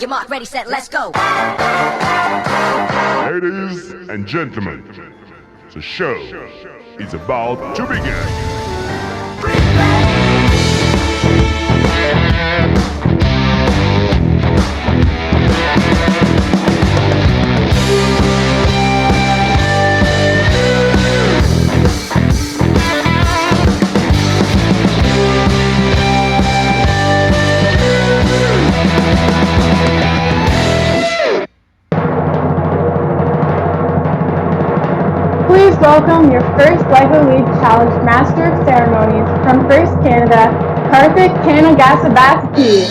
your mark, ready, set, let's go. Ladies and gentlemen, the show is about to begin. Please welcome your first LEGO League Challenge Master of Ceremonies from First Canada, Karthik Kanagasabaki.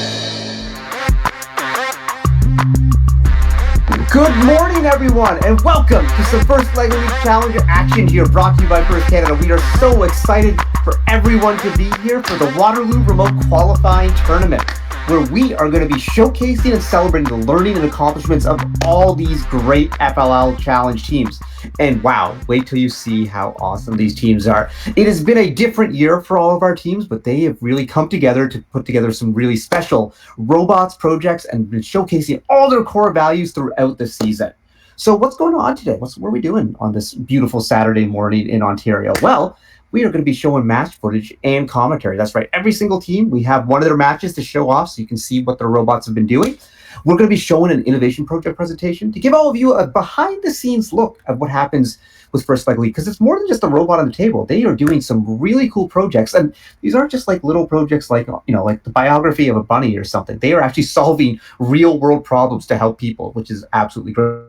Good morning, everyone, and welcome to some first LEGO League Challenger action here, brought to you by First Canada. We are so excited for everyone to be here for the Waterloo Remote Qualifying Tournament, where we are going to be showcasing and celebrating the learning and accomplishments of all these great FLL Challenge teams. And wow, wait till you see how awesome these teams are. It has been a different year for all of our teams, but they have really come together to put together some really special robots projects and been showcasing all their core values throughout the season. So what's going on today? What are we doing on this beautiful Saturday morning in Ontario? Well, we are going to be showing match footage and commentary. That's right. Every single team, we have one of their matches to show off so you can see what their robots have been doing. We're going to be showing an innovation project presentation to give all of you a behind-the-scenes look at what happens with First LEGO League, because it's more than just a robot on the table. They are doing some really cool projects, and these aren't just like little projects like, like the biography of a bunny or something. They are actually solving real-world problems to help people, which is absolutely great.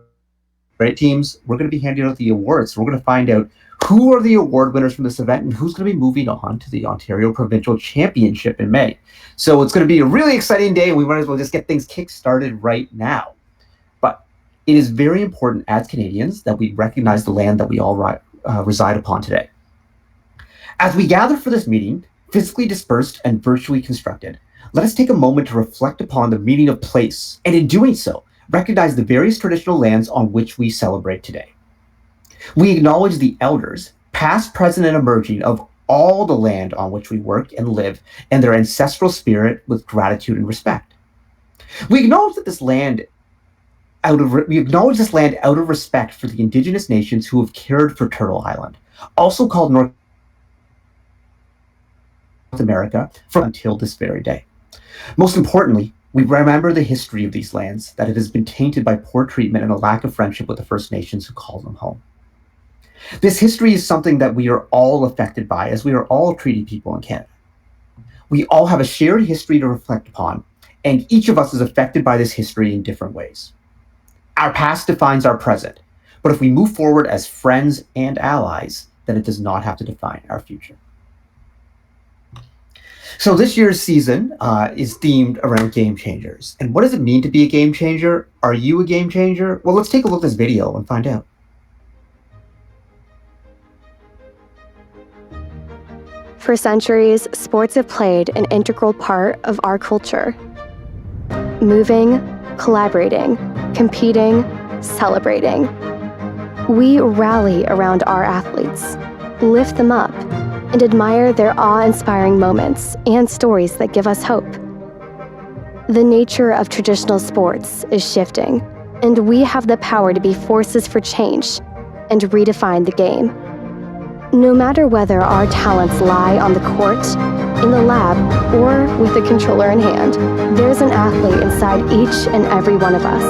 Great teams. We're going to be handing out the awards. So we're going to find out who are the award winners from this event and who's going to be moving on to the Ontario Provincial Championship in May. So it's going to be a really exciting day, and we might as well just get things kick-started right now. But it is very important as Canadians that we recognize the land that we all reside upon today. As we gather for this meeting, physically dispersed and virtually constructed, let us take a moment to reflect upon the meaning of place, and in doing so, recognize the various traditional lands on which we celebrate today. We acknowledge the elders, past, present, and emerging, of all the land on which we work and live, and their ancestral spirit with gratitude and respect. We acknowledge this land out of respect for the Indigenous nations who have cared for Turtle Island, also called North America, until this very day. Most importantly, we remember the history of these lands, that it has been tainted by poor treatment and a lack of friendship with the First Nations who call them home. This history is something that we are all affected by, as we are all treaty people in Canada. We all have a shared history to reflect upon, and each of us is affected by this history in different ways. Our past defines our present, but if we move forward as friends and allies, then it does not have to define our future. So this year's season is themed around game changers. And what does it mean to be a game changer? Are you a game changer? Well, let's take a look at this video and find out. For centuries, sports have played an integral part of our culture. Moving, collaborating, competing, celebrating. We rally around our athletes, lift them up, and admire their awe-inspiring moments and stories that give us hope. The nature of traditional sports is shifting, and we have the power to be forces for change and redefine the game. No matter whether our talents lie on the court, in the lab, or with a controller in hand, there's an athlete inside each and every one of us.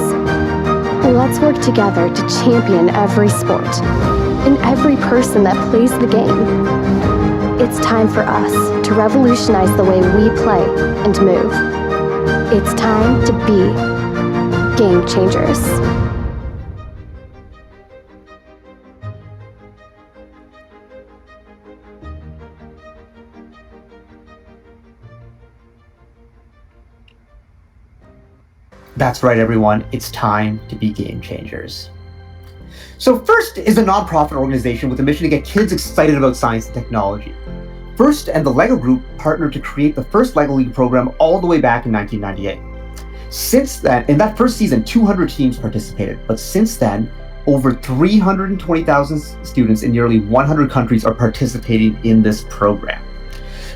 Let's work together to champion every sport and every person that plays the game. It's time for us to revolutionize the way we play and move. It's time to be game changers. That's right, everyone. It's time to be game changers. So FIRST is a nonprofit organization with a mission to get kids excited about science and technology. FIRST and the LEGO Group partnered to create the first LEGO League program all the way back in 1998. Since then, in that first season, 200 teams participated, but since then, over 320,000 students in nearly 100 countries are participating in this program.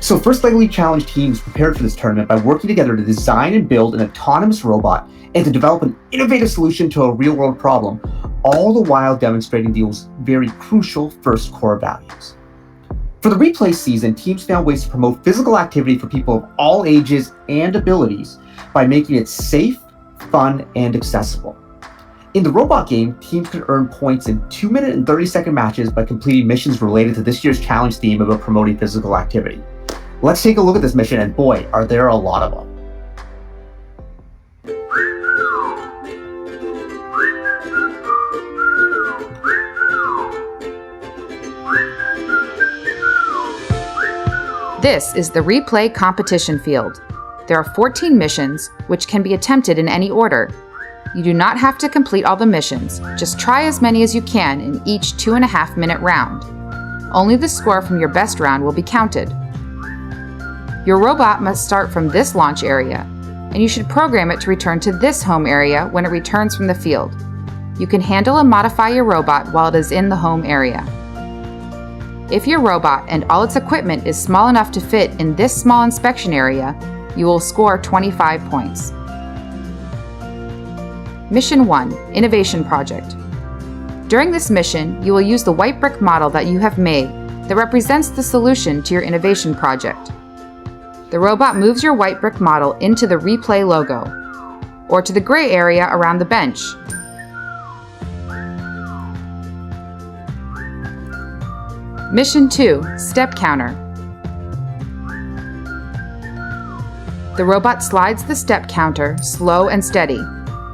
So First LEGO League Challenge teams prepared for this tournament by working together to design and build an autonomous robot and to develop an innovative solution to a real-world problem, all the while demonstrating those very crucial first core values. For the replay season, teams found ways to promote physical activity for people of all ages and abilities by making it safe, fun, and accessible. In the robot game, teams could earn points in 2-minute and 30-second matches by completing missions related to this year's challenge theme about promoting physical activity. Let's take a look at this mission, and boy, are there a lot of them. This is the replay competition field. There are 14 missions, which can be attempted in any order. You do not have to complete all the missions, just try as many as you can in each 2.5-minute round. Only the score from your best round will be counted. Your robot must start from this launch area, and you should program it to return to this home area when it returns from the field. You can handle and modify your robot while it is in the home area. If your robot and all its equipment is small enough to fit in this small inspection area, you will score 25 points. Mission 1, Innovation Project. During this mission, you will use the white brick model that you have made that represents the solution to your innovation project. The robot moves your white brick model into the replay logo, or to the gray area around the bench. Mission 2, Step Counter. The robot slides the step counter slow and steady.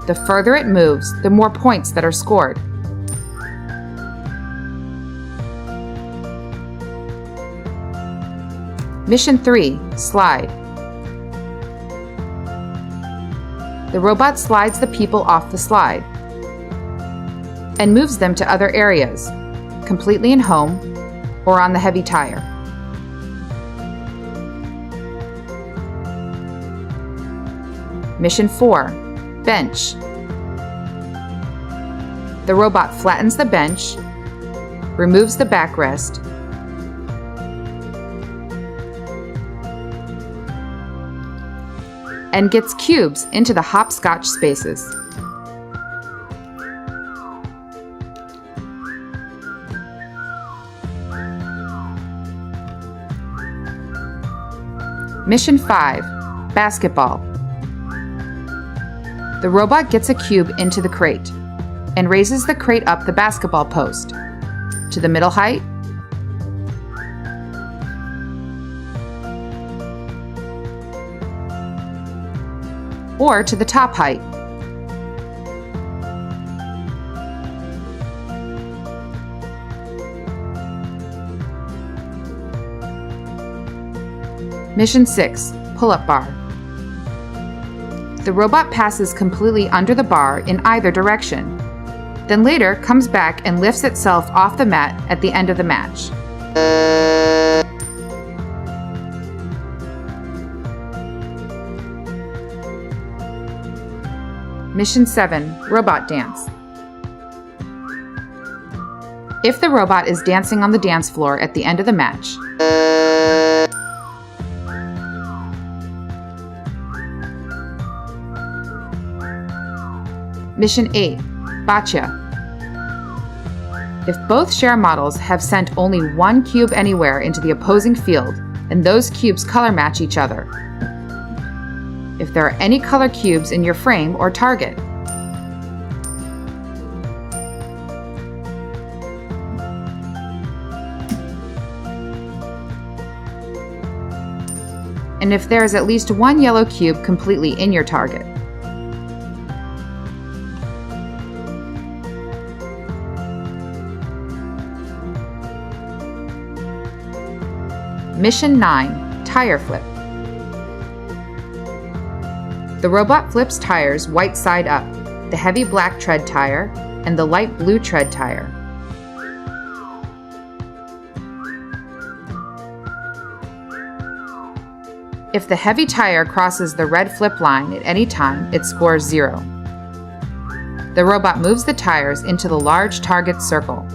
The further it moves, the more points that are scored. Mission 3, Slide. The robot slides the people off the slide and moves them to other areas, completely in home or on the heavy tire. Mission 4, Bench. The robot flattens the bench, removes the backrest, and gets cubes into the hopscotch spaces. Mission 5, Basketball. The robot gets a cube into the crate and raises the crate up the basketball post to the middle height, or to the top height. Mission 6, Pull-up bar. The robot passes completely under the bar in either direction, then later comes back and lifts itself off the mat at the end of the match. Mission 7, Robot Dance. If the robot is dancing on the dance floor at the end of the match, Mission 8, Boccia. If both share models have sent only one cube anywhere into the opposing field, and those cubes color match each other. If there are any color cubes in your frame or target. And if there is at least one yellow cube completely in your target. Mission 9, Tire Flip. The robot flips tires white side up, the heavy black tread tire and the light blue tread tire. If the heavy tire crosses the red flip line at any time, it scores 0. The robot moves the tires into the large target circle. .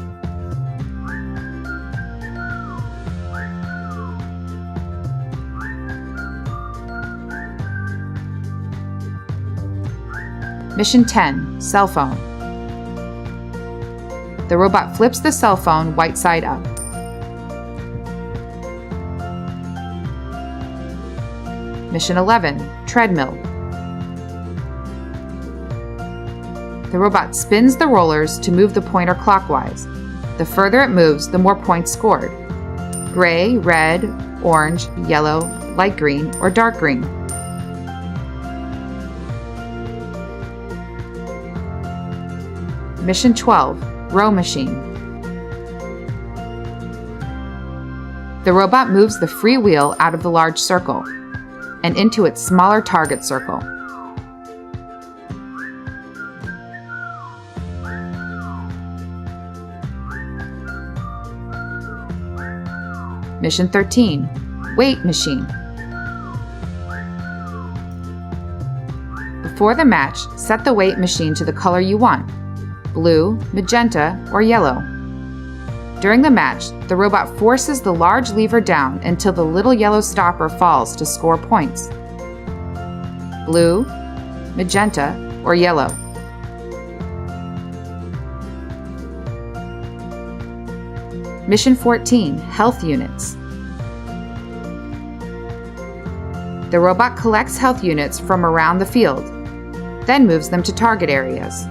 Mission 10, cell phone. The robot flips the cell phone white side up. Mission 11, treadmill. The robot spins the rollers to move the pointer clockwise. The further it moves, the more points scored. Gray, red, orange, yellow, light green, or dark green. Mission 12, row machine. The robot moves the free wheel out of the large circle and into its smaller target circle. Mission 13, weight machine. Before the match, set the weight machine to the color you want: blue, magenta, or yellow. During the match, the robot forces the large lever down until the little yellow stopper falls to score points: blue, magenta, or yellow. Mission 14, health units. The robot collects health units from around the field, then moves them to target areas,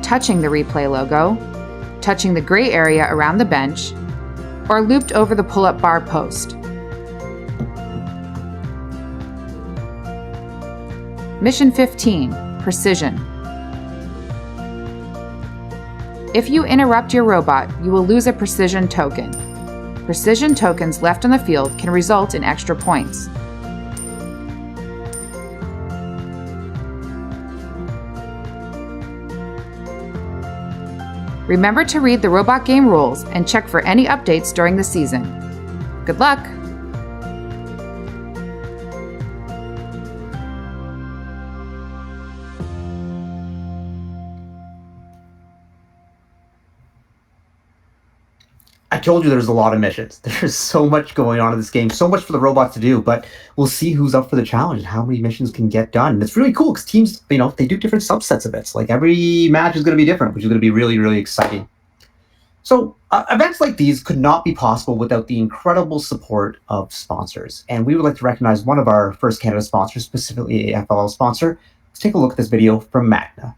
touching the replay logo, touching the gray area around the bench, or looped over the pull-up bar post. Mission 15, precision. If you interrupt your robot, you will lose a precision token. Precision tokens left on the field can result in extra points. Remember to read the robot game rules and check for any updates during the season. Good luck! I told you there's a lot of missions. There's so much going on in this game, so much for the robots to do, but we'll see who's up for the challenge and how many missions can get done. And it's really cool because teams, they do different subsets of it. Like every match is going to be different, which is going to be really, really exciting. So events like these could not be possible without the incredible support of sponsors. And we would like to recognize one of our First Canada sponsors, specifically a FLL sponsor. Let's take a look at this video from Magna.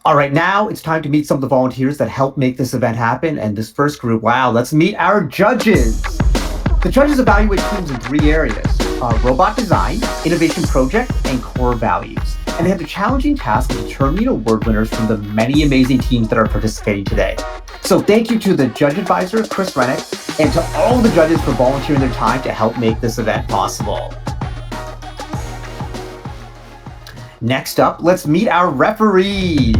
All right, now it's time to meet some of the volunteers that helped make this event happen. And this first group, wow, let's meet our judges. The judges evaluate teams in 3 areas: robot design, innovation project, and core values. And they have the challenging task of determining award winners from the many amazing teams that are participating today. So thank you to the judge advisor, Chris Rennick, and to all the judges for volunteering their time to help make this event possible. Next up, let's meet our referees.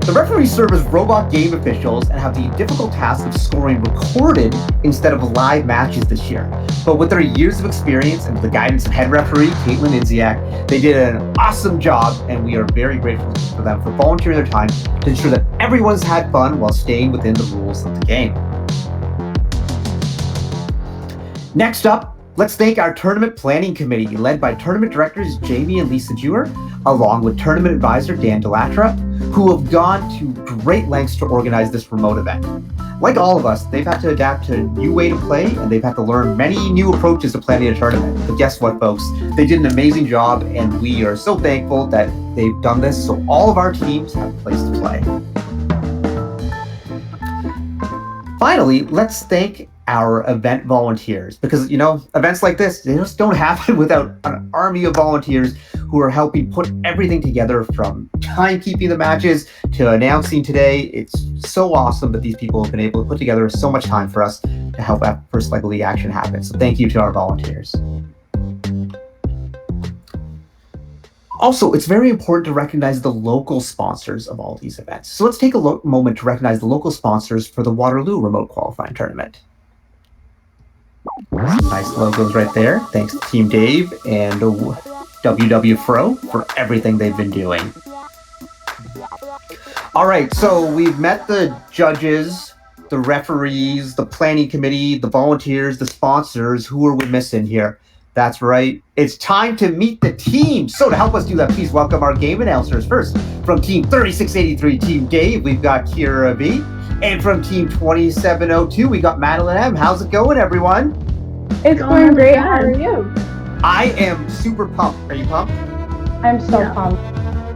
The referees serve as robot game officials and have the difficult task of scoring recorded instead of live matches this year. But with their years of experience and the guidance of head referee Caitlin Idziak, they did an awesome job, and we are very grateful for them for volunteering their time to ensure that everyone's had fun while staying within the rules of the game. Next up, let's thank our tournament planning committee, led by tournament directors Jamie and Lisa Jewer, along with tournament advisor Dan Delatra, who have gone to great lengths to organize this remote event. Like all of us, they've had to adapt to a new way to play, and they've had to learn many new approaches to planning a tournament. But guess what, folks? They did an amazing job, and we are so thankful that they've done this so all of our teams have a place to play. Finally, let's thank our event volunteers, because events like this, they just don't happen without an army of volunteers who are helping put everything together, from timekeeping the matches to announcing today. It's so awesome that these people have been able to put together so much time for us to help that First LEGO League action happen. So thank you to our volunteers. Also, it's very important to recognize the local sponsors of all these events. So let's take a moment to recognize the local sponsors for the Waterloo Remote Qualifying Tournament. Some nice logos right there. Thanks to Team Dave and WW Fro for everything they've been doing. All right, so we've met the judges, the referees, the planning committee, the volunteers, the sponsors. Who are we missing here? That's right. It's time to meet the team. So to help us do that, please welcome our game announcers. First, from Team 3683, Team Dave, we've got Kira V. And from Team 2702, we got Madeline M. How's it going, everyone? It's going great. How are you? I am super pumped. Are you pumped? I'm so pumped.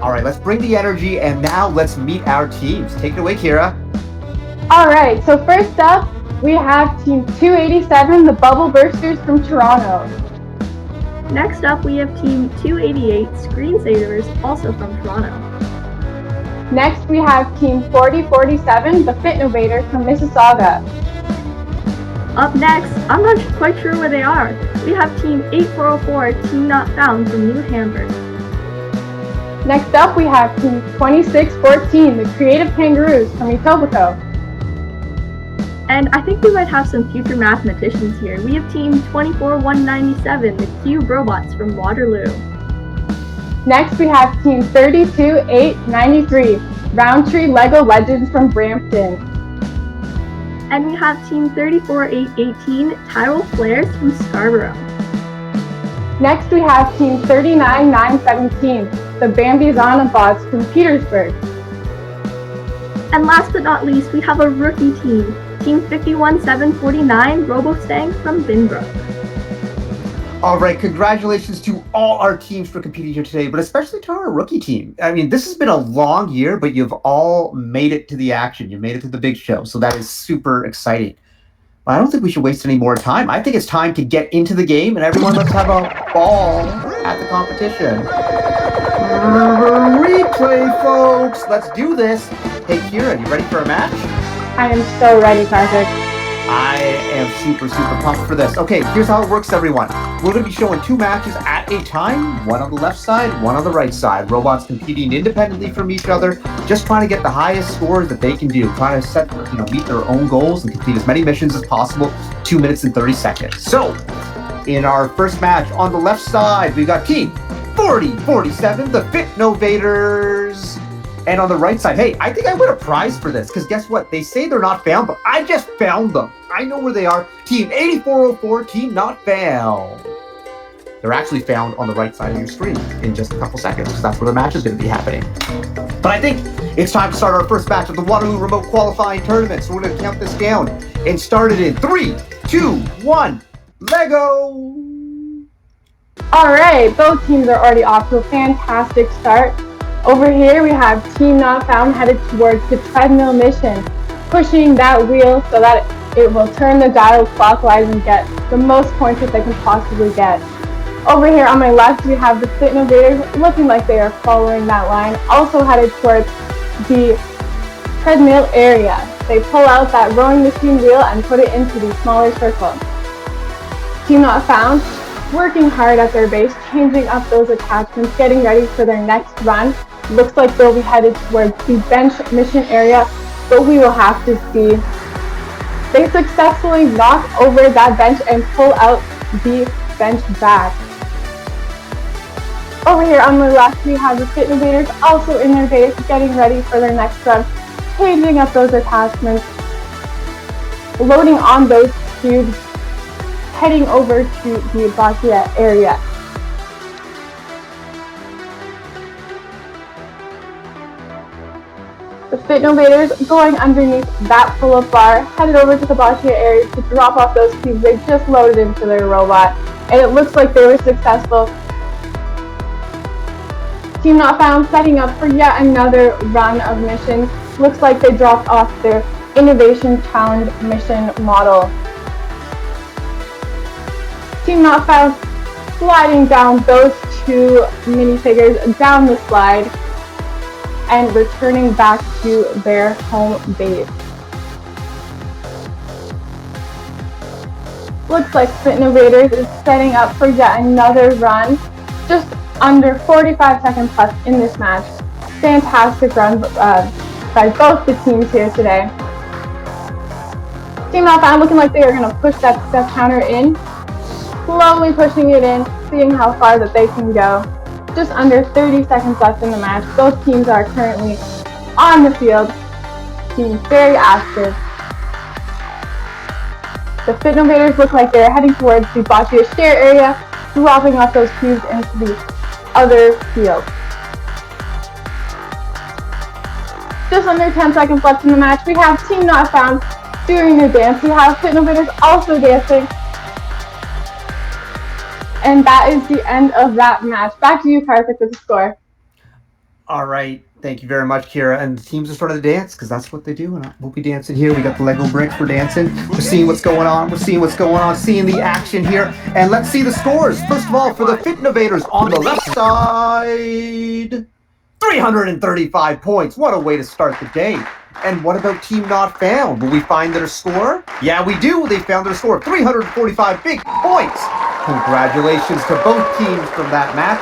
All right, let's bring the energy, and now let's meet our teams. Take it away, Kira. All right, so first up, we have Team 287, the Bubble Bursters from Toronto. Next up, we have Team 288, Screensavers, also from Toronto. Next, we have Team 4047, the Fitnovators from Mississauga. Up next, I'm not quite sure where they are. We have Team 8404, Team Not Found from New Hamburg. Next up, we have Team 2614, the Creative Kangaroos from Etobicoke. And I think we might have some future mathematicians here. We have Team 24197, the Cube Robots from Waterloo. Next, we have Team 32893, Roundtree Lego Legends from Brampton. And we have Team 34818, Tyrol Flares from Scarborough. Next, we have Team 39917, the Bambizana Bots from Petersburg. And last but not least, we have a rookie team, Team 51749, RoboStang from Binbrook. All right, congratulations to all our teams for competing here today, but especially to our rookie team. I mean, this has been a long year, but you've all made it to the action. You made it to the big show, so that is super exciting. I don't think we should waste any more time. I think it's time to get into the game, and everyone, let's have a ball at the competition. Replay, folks. Let's do this. Hey, Kira, you ready for a match? I am so ready, Karthik. I am super pumped for this. Okay, here's how it works, everyone. We're going to be showing two matches at a time, one on the left side, one on the right side. Robots competing independently from each other, just trying to get the highest scores that they can do, trying to meet their own goals and complete as many missions as possible, 2 minutes and 30 seconds. So, in our first match on the left side, we've got Team 4047, the Fitnovators. And on the right side, hey, I think I win a prize for this, because guess what? They say they're not found, but I just found them. I know where they are. Team 8404, Team Not Found. They're actually found on the right side of your screen in just a couple seconds, because that's where the match is going to be happening. But I think it's time to start our first match of the Waterloo Remote Qualifying Tournament. So we're going to count this down and start it in 3, 2, 1, Lego! All right, both teams are already off to a fantastic start. Over here, we have Team Not Found headed towards the treadmill mission, pushing that wheel so that it will turn the dial clockwise and get the most points that they can possibly get. Over here on my left, we have the Fitnovators looking like they are following that line, also headed towards the treadmill area. They pull out that rowing machine wheel and put it into the smaller circle. Team Not Found, working hard at their base, changing up those attachments, getting ready for their next run. Looks like they'll be headed towards the bench mission area, but we will have to see. They successfully knock over that bench and pull out the bench back. Over here on the left, we have the Fitnovators also in their base, getting ready for their next run, changing up those attachments, loading on those cubes, heading over to the Boccia area. The Fitnovators going underneath that pull-up bar, headed over to the Boccia area to drop off those cubes they just loaded into their robot, and it looks like they were successful. Team Not Found setting up for yet another run of missions. Looks like they dropped off their Innovation Challenge mission model. Team Not Found sliding down those two minifigures down the slide and returning back to their home base. Looks like Fit Innovators is setting up for yet another run. Just under 45 seconds left in this match. Fantastic run by both the teams here today. Team Not Found looking like they are going to push that step counter in. Slowly pushing it in, seeing how far that they can go. Just under 30 seconds left in the match. Both teams are currently on the field, being very active. The Fit Innovators look like they're heading towards the Boccia share area, dropping off those cubes into the other field. Just under 10 seconds left in the match. We have Team Not Found doing their dance. We have Fit Innovators also dancing. And that is the end of that match. Back to you, Karthik, with the score. All right. Thank you very much, Kira. And the teams are starting to dance because that's what they do. And we'll be dancing here. We got the Lego bricks. We're dancing. We're seeing what's going on. We're seeing what's going on. Seeing the action here. And let's see the scores. First of all, for the Fit Innovators on the left side, 335 points. What a way to start the day. And what about Team Not Found? Will we find their score? Yeah, we do. They found their score. 345 big points. Congratulations to both teams from that match.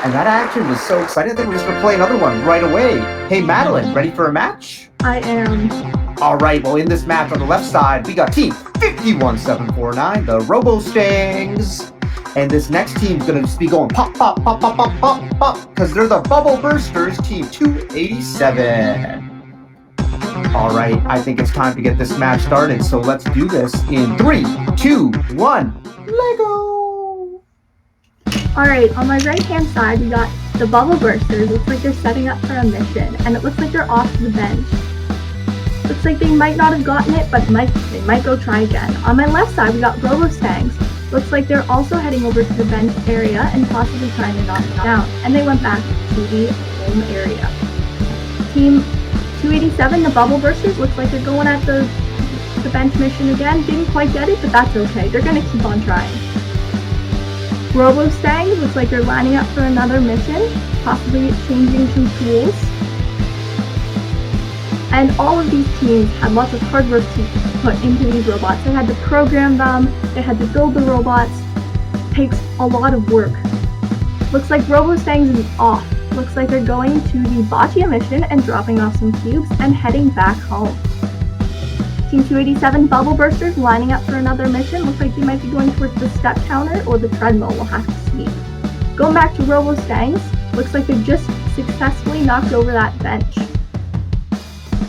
And that action was so exciting. I think we're just going to play another one right away. Hey, Madeline, ready for a match? I am. All right, well, in this match on the left side, we got Team 51749, the Robo-Stangs. And this next team's going to just be going pop, pop, pop, pop, pop, pop, pop, because they're the Bubble Bursters, Team 287. All right, I think it's time to get this match started. So let's do this in 3, 2, 1, Lego! All right, on my right-hand side, we got the Bubble Bursters. Looks like they're setting up for a mission, and it looks like they're off the bench. Looks like they might not have gotten it, but they might go try again. On my left side, we got Robo-Stangs. Looks like they're also heading over to the bench area and possibly trying to knock it down, and they went back to the home area. Team 287, the Bubble Bursters, looks like they're going at the bench mission again. Didn't quite get it, but that's okay. They're going to keep on trying. Robo-Stangs looks like they're lining up for another mission, possibly changing some tools. And all of these teams had lots of hard work to put into these robots. They had to program them, they had to build the robots. It takes a lot of work. Looks like Robo-Stangs is off. Looks like they're going to the Boccia mission and dropping off some cubes and heading back home. Team 287 Bubble Bursters lining up for another mission. Looks like they might be going towards the step counter or the treadmill. We'll have to see. Going back to Robo-Stangs. Looks like they just successfully knocked over that bench.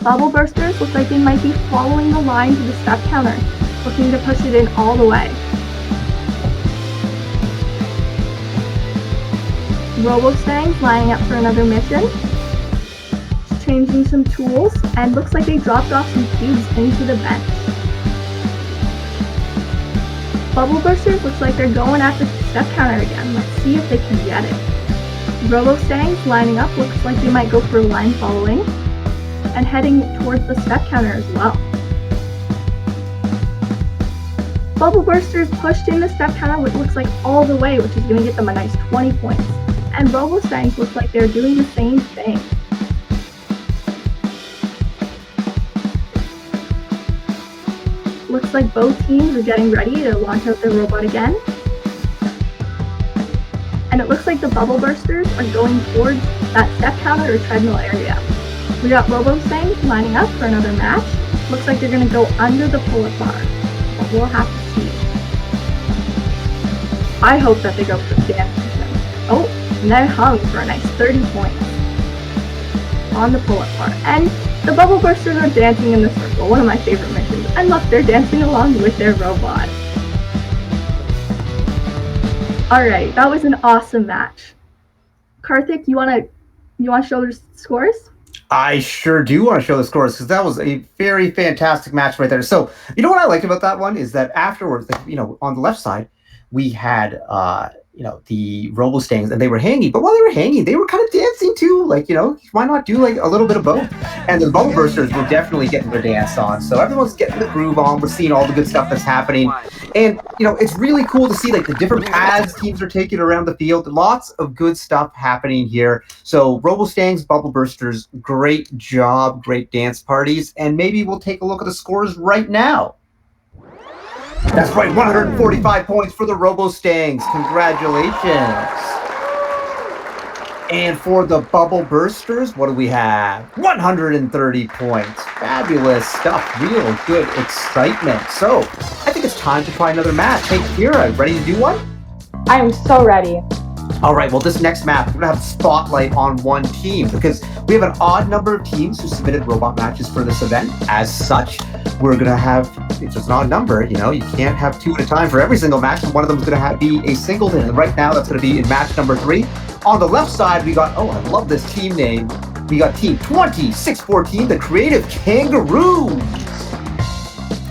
Bubble Bursters look like they might be following the line to the step counter, looking to push it in all the way. Robo-Stangs lining up for another mission. Changing some tools, and looks like they dropped off some cubes into the bench. Bubble Bursters looks like they're going at the step counter again. Let's see if they can get it. Robo-Stangs lining up, looks like they might go for line following and heading towards the step counter as well. Bubble Bursters pushed in the step counter, which looks like all the way, which is going to get them a nice 20 points. And Robo-Stangs looks like they're doing the same thing. Looks like both teams are getting ready to launch out their robot again. And it looks like the Bubble Bursters are going towards that step counter or treadmill area. We got Robo-Stangs lining up for another match. Looks like they're going to go under the pull-up bar, but we'll have to see. I hope that they go for the dance mission. Oh, and they're hung for a nice 30 points on the pull-up bar. And the Bubble Bursters are dancing in the circle, one of my favorite missions. And look, they're dancing along with their robot. Alright, that was an awesome match. Karthik, you wanna show the scores? I sure do want to show the scores because that was a very fantastic match right there. So, you know what I liked about that one is that afterwards, on the left side, we had the Robo-Stangs, and they were hanging. But while they were hanging, they were kind of dancing too. Why not do like a little bit of both? And the Bubble Bursters were definitely getting their dance on. So everyone's getting the groove on. We're seeing all the good stuff that's happening. And, it's really cool to see like the different paths teams are taking around the field. Lots of good stuff happening here. So Robo-Stangs, Bubble Bursters, great job, great dance parties. And maybe we'll take a look at the scores right now. That's right, 145 points for the Robo-Stangs. Congratulations. And for the Bubble Bursters, what do we have? 130 points. Fabulous stuff. Real good excitement. So, I think it's time to try another match. Hey, Kira, ready to do one? I am so ready. All right, well, this next map, we're going to have a spotlight on one team because we have an odd number of teams who submitted robot matches for this event. As such, we're going to have, it's just an odd number, you can't have two at a time for every single match, and one of them is going to be a singleton. And right now, that's going to be in match number 3. On the left side, we got, I love this team name. We got Team 2614, the Creative Kangaroos.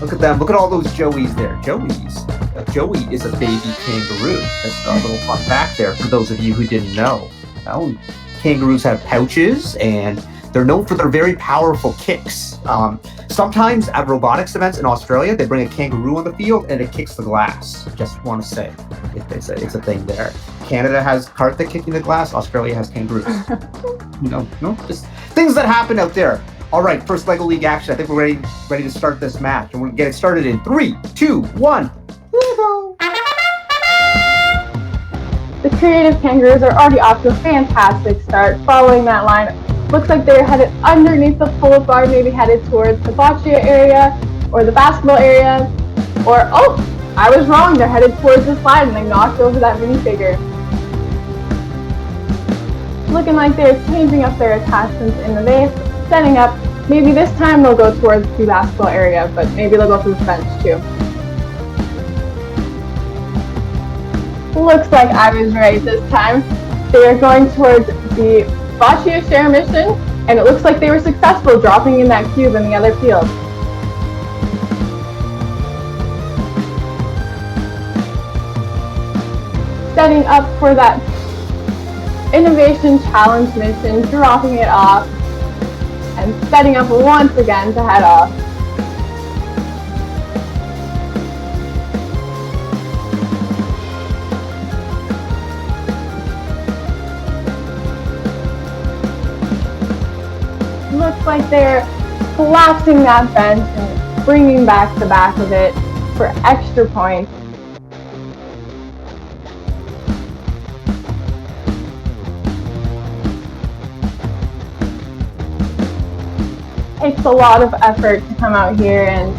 Look at them. Look at all those Joeys there. Joeys. Joey is a baby kangaroo. That's a little fun fact there for those of you who didn't know. Kangaroos have pouches, and they're known for their very powerful kicks. Sometimes at robotics events in Australia, they bring a kangaroo on the field and it kicks the glass. Just want to say, it's a thing there. Canada has Karthik kicking the glass. Australia has kangaroos. Just things that happen out there. All right, first LEGO League action. I think we're ready to start this match, and we're gonna get it started in 3, 2, 1. Lego. The Creative Kangaroos are already off to a fantastic start. Following that line, looks like they're headed underneath the pull-up bar, maybe headed towards the boccia area or the basketball area. Or, I was wrong. They're headed towards the slide and they knocked over that minifigure. Looking like they're changing up their attachments in the vase, setting up. Maybe this time they'll go towards the basketball area, but maybe they'll go through the bench too. Looks like I was right this time. They are going towards the boccia share mission, and it looks like they were successful dropping in that cube in the other field. Setting up for that innovation challenge mission, dropping it off, and setting up once again to head off. Looks like they're collapsing that bench and bringing back the back of it for extra points. Takes a lot of effort to come out here and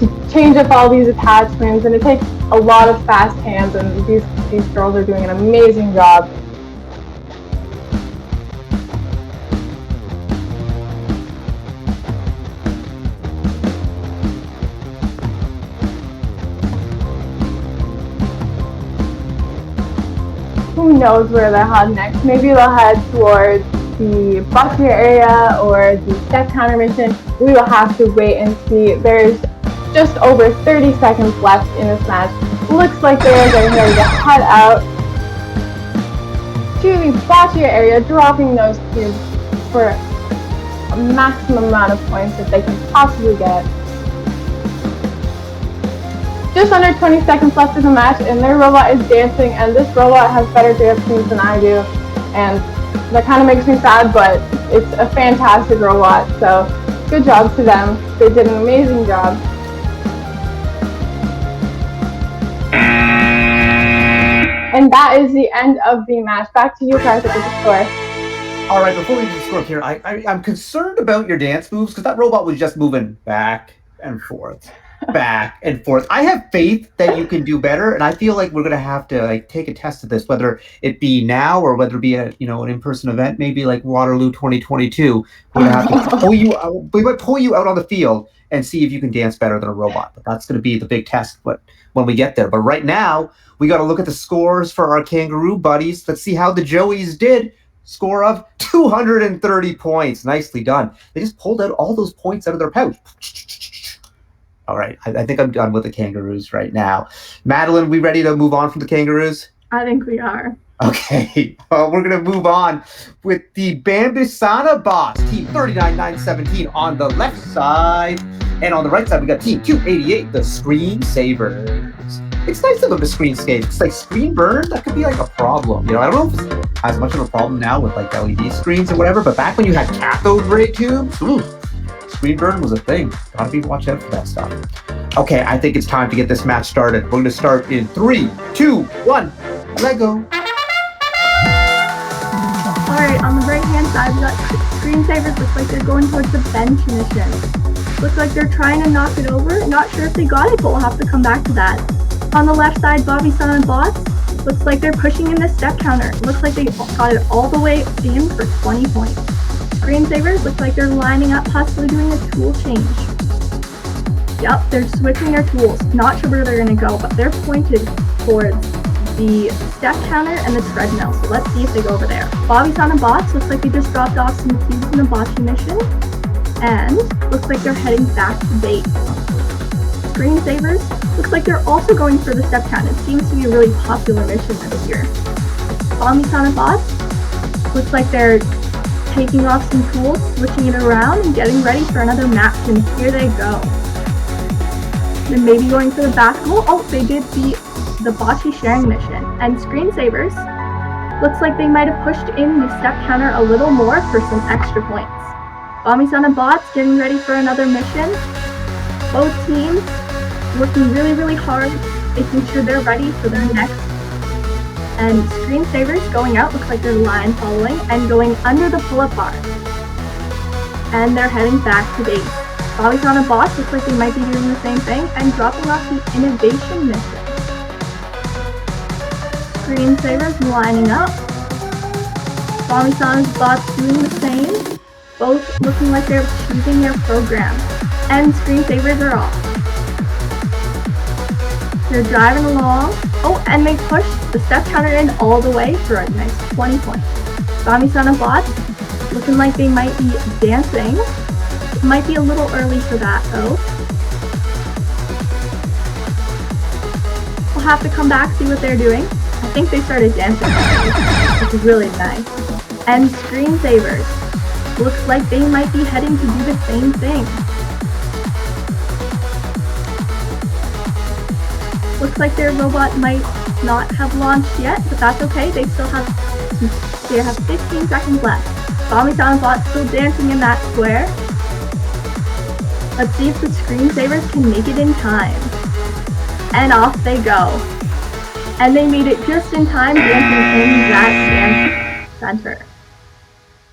to change up all these attachments, and it takes a lot of fast hands, and these girls are doing an amazing job. Who knows where they'll head next? Maybe they'll head towards the boccia area or the step counter mission. We will have to wait and see. There's just over 30 seconds left in this match. Looks like they're getting ready to head out to the boccia area, dropping those cubes for a maximum amount of points that they can possibly get. Just under 20 seconds left in the match, and their robot is dancing, and this robot has better dance moves than I do, and that kind of makes me sad, but it's a fantastic robot, so good job to them. They did an amazing job. And that is the end of the match. Back to you, Karthik, with the score. All right, before we do the score here, I'm concerned about your dance moves because that robot was just moving back and forth. Back and forth. I have faith that you can do better, and I feel like we're gonna have to take a test of this, whether it be now or whether it be an in-person event, maybe like Waterloo 2022. We're gonna have to pull you out. We might pull you out on the field and see if you can dance better than a robot. But that's gonna be the big test. But when we get there, but right now we got to look at the scores for our kangaroo buddies. Let's see how the Joeys did. Score of 230 points. Nicely done. They just pulled out all those points out of their pouch. All right, I think I'm done with the kangaroos right now. Madeline, we ready to move on from the kangaroos? I think we are. Okay, we're going to move on with the Bambusana Boss, Team 39917 on the left side. And on the right side, we got Team 288, the Screensavers. It's nice of them to screenscape. It's like screen burn, that could be like a problem. You know, I don't know if it's as much of a problem now with like LED screens or whatever, but back when you had cathode ray tubes, ooh, screen burn was a thing. Gotta be watch out for that stuff. Okay, I think it's time to get this match started. We're gonna start in 3, 2, 1, let go. Alright, on the right hand side, we got Screensavers. Looks like they're going towards the bench mission. Looks like they're trying to knock it over. Not sure if they got it, but we'll have to come back to that. On the left side, Bobby Son and Bots. Looks like they're pushing in the step counter. Looks like they got it all the way in for 20 points. Screensavers, looks like they're lining up, possibly doing a tool change. Yep, they're switching their tools. Not sure where they're going to go, but they're pointed towards the step counter and the treadmill. So let's see if they go over there. Bobby Son and Bots, looks like they just dropped off some cubes in the bocce mission. And looks like they're heading back to base. Screensavers, looks like they're also going for the step count. It seems to be a really popular mission this year. Bobby Son and Bots, looks like they're taking off some tools, switching it around, and getting ready for another match. And here they go. Then maybe going for the basketball. Oh, they did the bocce sharing mission. And Screensavers, looks like they might have pushed in the step counter a little more for some extra points. Bobby Son and Bots getting ready for another mission. Both teams working really, really hard, making sure they're ready for their next. And Screensavers going out, looks like they're line following and going under the pull-up bar. And they're heading back to base. Bobby Son and Bots, looks like they might be doing the same thing and dropping off the innovation mission. Screensavers lining up. Bobby Son and Bots doing the same. Both looking like they're choosing their program. And Screensavers are off. They're driving along. Oh, and they pushed the step counter in all the way for a nice 20 points. Bobby Son and Bots looking like they might be dancing. It might be a little early for that though. We'll have to come back, see what they're doing. I think they started dancing already, which is really nice. And Screensavers, looks like they might be heading to do the same thing. Looks like their robot might not have launched yet, but that's okay. They have 15 seconds left. Bobby Son and Bots still dancing in that square. Let's see if the Screensavers can make it in time. And off they go. And they made it just in time, dancing in that dance center.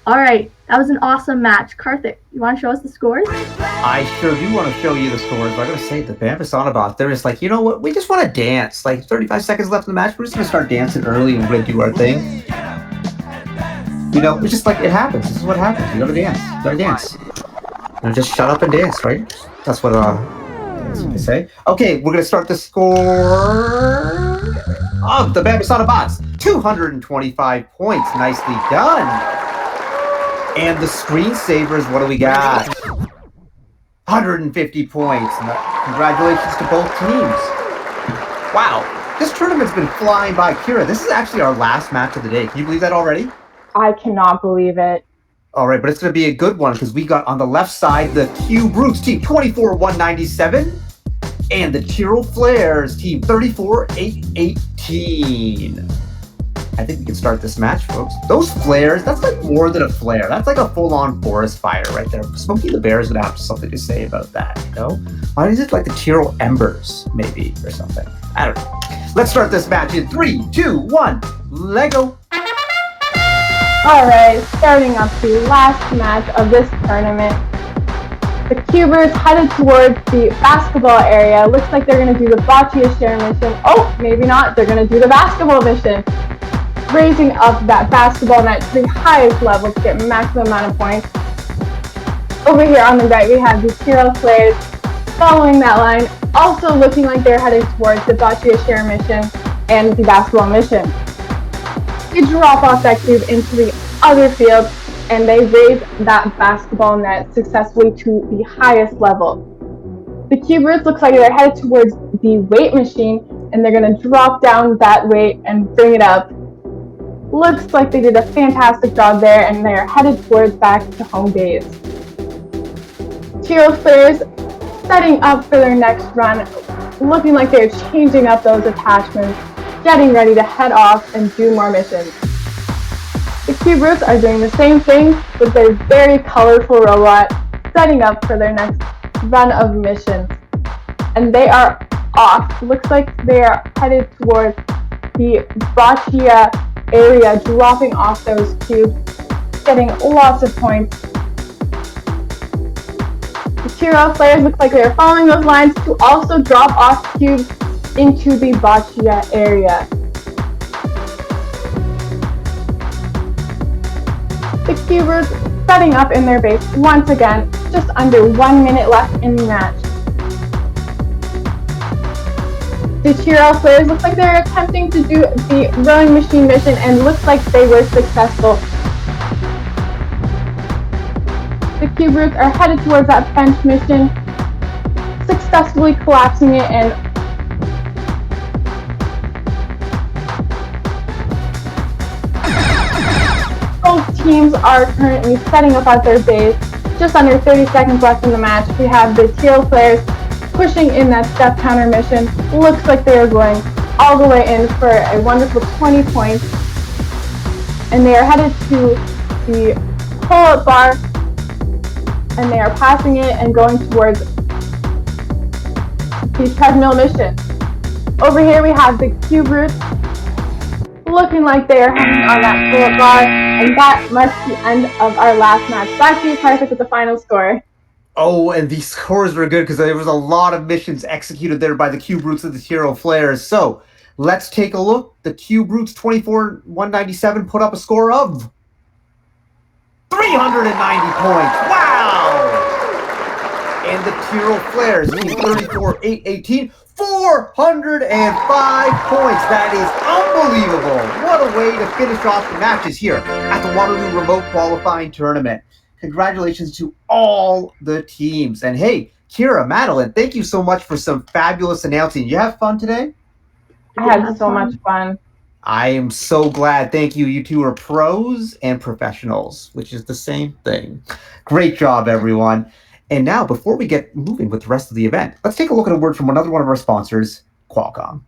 Alright, that was an awesome match. Karthik, you want to show us the scores? I sure do want to show you the scores, but I gotta say, the Bambusana Boss, they're just like, you know what, we just want to dance. Like, 35 seconds left in the match, we're just gonna start dancing early and we're gonna do our thing. You know, it's just like, it happens. This is what happens. You gotta dance. You gotta dance. And just shut up and dance, right? That's what they say. Okay, we're gonna start the score of the Bambusana Boss. 225 points. Nicely done. And the Screensavers, what do we got? 150 points. Congratulations to both teams. Wow, this tournament's been flying by. Kira, this is actually our last match of the day. Can you believe that already? I cannot believe it. All right, but it's going to be a good one because we got on the left side the Cube Roots team 24-197 and the Tyrrell Flares team 34-818. I think we can start this match, folks. Those flares, that's like more than a flare. That's like a full-on forest fire right there. Smokey the Bear is going to have something to say about that, you know? Why is it like the Tyrrell Embers, maybe, or something? I don't know. Let's start this match in 3, 2, 1, Lego. Alright, starting up the last match of this tournament. The Cubers headed towards the basketball area. Looks like they're going to do the bocce share mission. Oh, maybe not. They're going to do the basketball mission. Raising up that basketball net to the highest level to get maximum amount of points. Over here on the right, we have the Tyrrell Flares following that line, also looking like they're headed towards the bocce share mission and the basketball mission. You drop off that cube into the other field, and they raise that basketball net successfully to the highest level. The Cubers looks like they're headed towards the weight machine, and they're going to drop down that weight and bring it up. Looks like they did a fantastic job there, and they're headed towards back to home base. Cheerio players setting up for their next run, looking like they're changing up those attachments, getting ready to head off and do more missions. The cube roots are doing the same thing with their very colorful robot, setting up for their next run of missions. And they are off. Looks like they are headed towards the Boccia area, dropping off those cubes, getting lots of points. The Cheerio players look like they're following those lines to also drop off cubes into the Boccia area. The cube roots setting up in their base once again, just under 1 minute left in the match. The Cheerio players look like they're attempting to do the rowing machine mission and looks like they were successful. The cube roots are headed towards that bench mission, successfully collapsing it, and both teams are currently setting up at their base. Just under 30 seconds left in the match. We have the Cheerio players pushing in that step counter mission. Looks like they are going all the way in for a wonderful 20 points. And they are headed to the pull-up bar, and they are passing it and going towards the treadmill mission. Over here we have the cube roots looking like they are hanging on that pull-up bar, and that marks the end of our last match. Back to you, Karthik, with the final score. Oh, and these scores were good because there was a lot of missions executed there by the Cube Roots and the Cheerio Flares. So let's take a look. The Cube Roots 24-197 put up a score of 390 points. Wow! And the Cheerio Flares, 34-818, 405 points. That is unbelievable. What a way to finish off the matches here at the Waterloo Remote Qualifying Tournament. Congratulations to all the teams. And hey, Kira, Madeline, thank you so much for some fabulous announcing. You have fun today? I had so much fun. I am so glad. Thank you. You two are pros and professionals, which is the same thing. Great job, everyone. And now, before we get moving with the rest of the event, let's take a look at a word from another one of our sponsors, Qualcomm.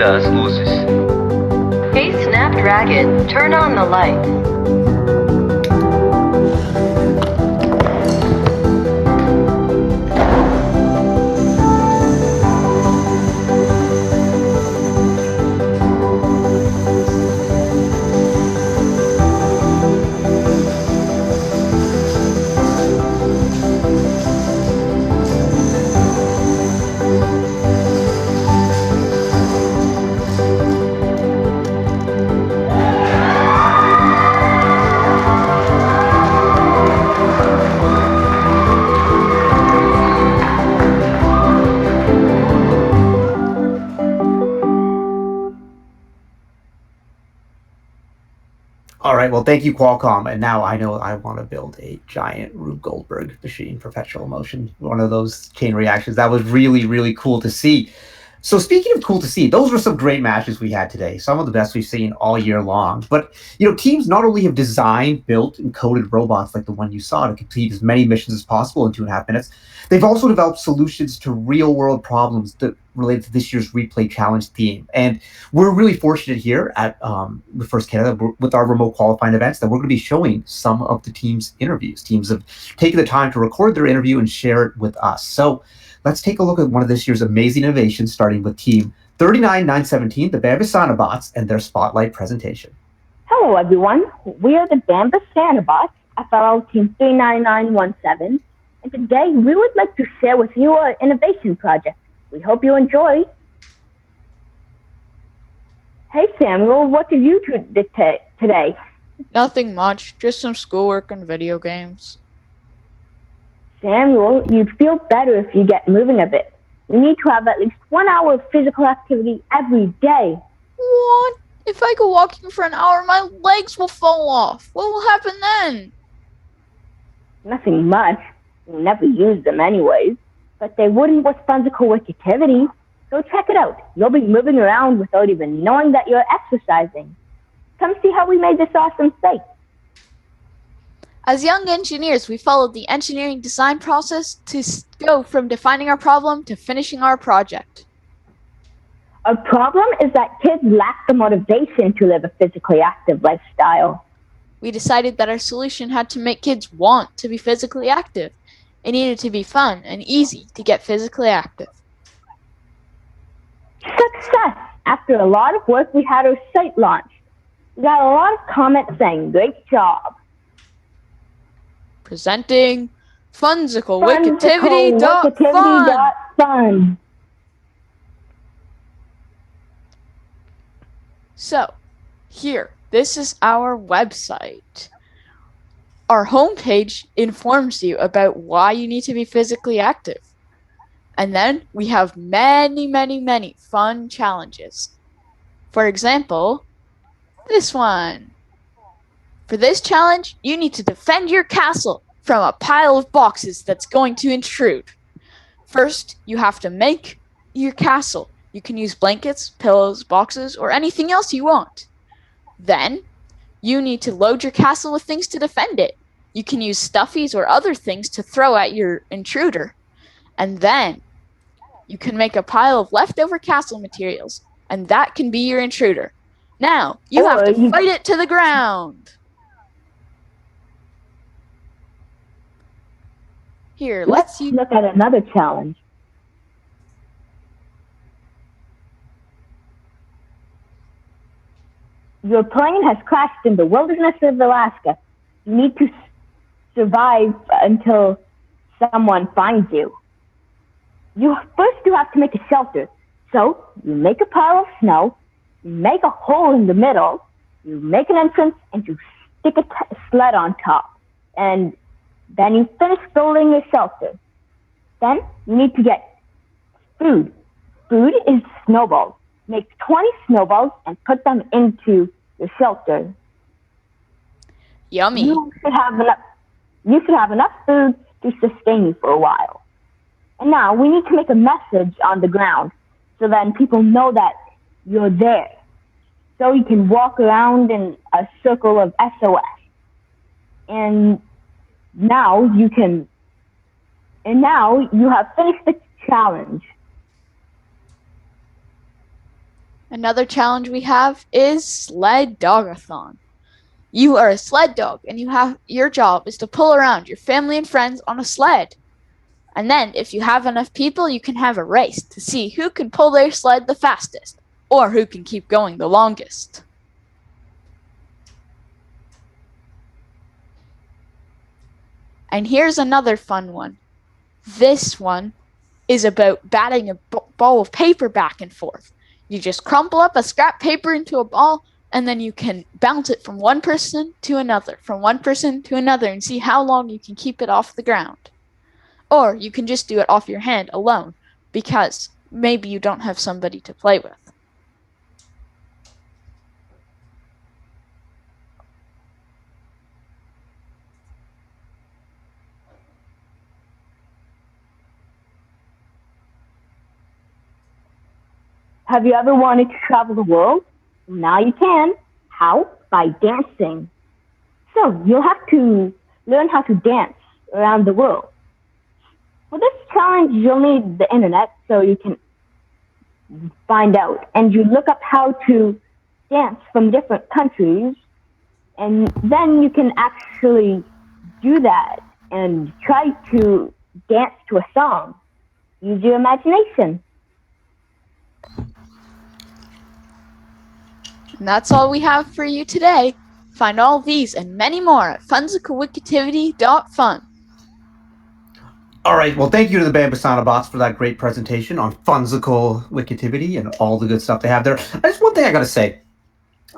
das luzes. Hey Snapdragon, turn on the light. All right, well, thank you, Qualcomm. And now I know I want to build a giant Rube Goldberg machine, perpetual motion, one of those chain reactions. That was really, really cool to see. So speaking of cool to see, those were some great matches we had today. Some of the best we've seen all year long. But, teams not only have designed, built, and coded robots like the one you saw to complete as many missions as possible in 2.5 minutes, they've also developed solutions to real-world problems that related to this year's Replay Challenge theme. And we're really fortunate here at First Canada with our remote qualifying events that we're going to be showing some of the team's interviews. Teams have taken the time to record their interview and share it with us. So let's take a look at one of this year's amazing innovations, starting with Team 39917, the Bambasana Bots, and their spotlight presentation. Hello, everyone. We are the Bambasana Bots, FLL Team 39917, and today we would like to share with you our innovation project. We hope you enjoy. Hey, Samuel, what did you do today? Nothing much, just some schoolwork and video games. Samuel, you'd feel better if you get moving a bit. You need to have at least 1 hour of physical activity every day. What? If I go walking for an hour, my legs will fall off. What will happen then? Nothing much. You'll never use them anyways. But they wouldn't with physical activity. So check it out. You'll be moving around without even knowing that you're exercising. Come see how we made this awesome site. As young engineers, we followed the engineering design process to go from defining our problem to finishing our project. Our problem is that kids lack the motivation to live a physically active lifestyle. We decided that our solution had to make kids want to be physically active. It needed to be fun and easy to get physically active. Success! After a lot of work, we had our site launched. We got a lot of comments saying, great job. Presenting Funsicle Wikitivity.fun. Wikitivity.fun. So, here, this is our website. Our homepage informs you about why you need to be physically active. And then we have many, many, many fun challenges. For example, this one. For this challenge, you need to defend your castle from a pile of boxes that's going to intrude. First, you have to make your castle. You can use blankets, pillows, boxes, or anything else you want. Then, you need to load your castle with things to defend it. You can use stuffies or other things to throw at your intruder. And then, you can make a pile of leftover castle materials, and that can be your intruder. Now, you have to fight it to the ground. Here, let's look at another challenge. Your plane has crashed in the wilderness of Alaska. You need to survive until someone finds you. First you have to make a shelter. So you make a pile of snow, you make a hole in the middle, you make an entrance, and you stick a sled on top. And then you finish building your shelter. Then you need to get food. Food is snowballs. Make 20 snowballs and put them into your shelter. Yummy. You should have enough food to sustain you for a while. And now we need to make a message on the ground so then people know that you're there. So you can walk around in a circle of SOS. And now you have finished the challenge. Another challenge we have is Sled Dogathon. You are a sled dog, and your job is to pull around your family and friends on a sled. And then, if you have enough people, you can have a race to see who can pull their sled the fastest, or who can keep going the longest. And here's another fun one. This one is about batting a ball of paper back and forth. You just crumple up a scrap paper into a ball, and then you can bounce it from one person to another, and see how long you can keep it off the ground. Or you can just do it off your hand alone, because maybe you don't have somebody to play with. Have you ever wanted to travel the world? Now you can. How? By dancing. So you'll have to learn how to dance around the world. For this challenge, you'll need the internet so you can find out. And you look up how to dance from different countries, and then you can actually do that and try to dance to a song. Use your imagination. And that's all we have for you today. Find all these and many more at funzicalwikitivity.fun. All right, well, thank you to the Bambasana bots for that great presentation on Funsical Wikitivity and all the good stuff they have there. There's one thing I got to say.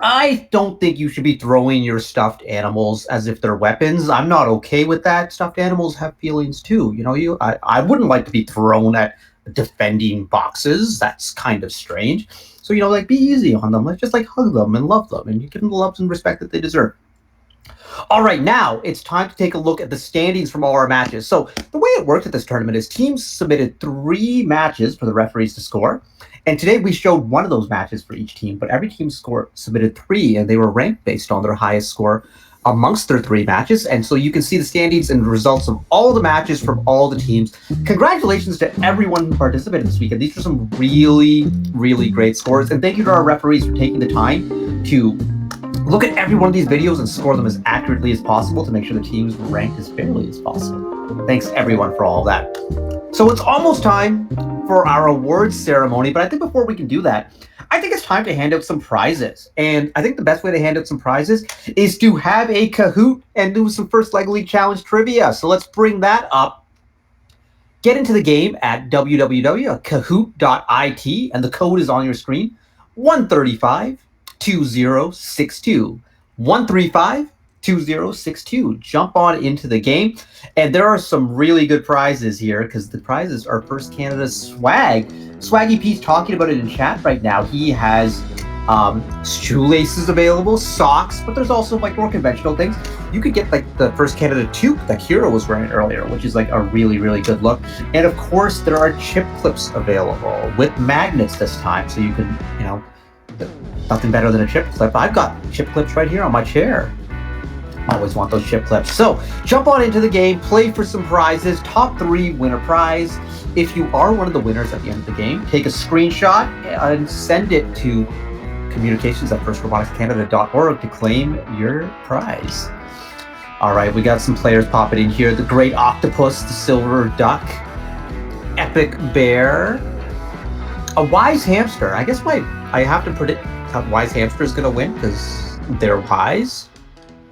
I don't think you should be throwing your stuffed animals as if they're weapons. I'm not okay with that. Stuffed animals have feelings too. You know, I wouldn't like to be thrown at defending boxes. That's kind of strange. So, you know, like, be easy on them. Let's just like hug them and love them, and you give them the love and respect that they deserve. All right, now it's time to take a look at the standings from all our matches. So the way it worked at this tournament is teams submitted 3 matches for the referees to score. And today we showed one of those matches for each team, but every team submitted 3, and they were ranked based on their highest score amongst their 3 matches. And so you can see the standings and results of all the matches from all the teams. Congratulations to everyone who participated this weekend. These are some really, really great scores. And thank you to our referees for taking the time to look at every one of these videos and score them as accurately as possible to make sure the teams were ranked as fairly as possible. Thanks everyone for all of that. So it's almost time for our awards ceremony, but I think before we can do that, I think it's time to hand out some prizes. And I think the best way to hand out some prizes is to have a Kahoot and do some First Lego League Challenge trivia. So let's bring that up. Get into the game at www.kahoot.it, and the code is on your screen, 135-2062. 135-2062. Jump on into the game. And there are some really good prizes here because the prizes are First Canada swag. Swaggy P's talking about it in chat right now. He has shoelaces available, socks, but there's also like more conventional things. You could get like the First Canada toque that Kira was wearing earlier, which is like a really, really good look. And of course, there are chip clips available with magnets this time. So you can, you know, nothing better than a chip clip. I've got chip clips right here on my chair. Always want those chip clips. So jump on into the game, play for some prizes. Top 3 winner prize. If you are one of the winners at the end of the game, take a screenshot and send it to communications@firstroboticscanada.org to claim your prize. All right, we got some players popping in here. The Great Octopus, the Silver Duck, Epic Bear, a Wise Hamster. I guess I have to predict how Wise Hamster is going to win because they're wise.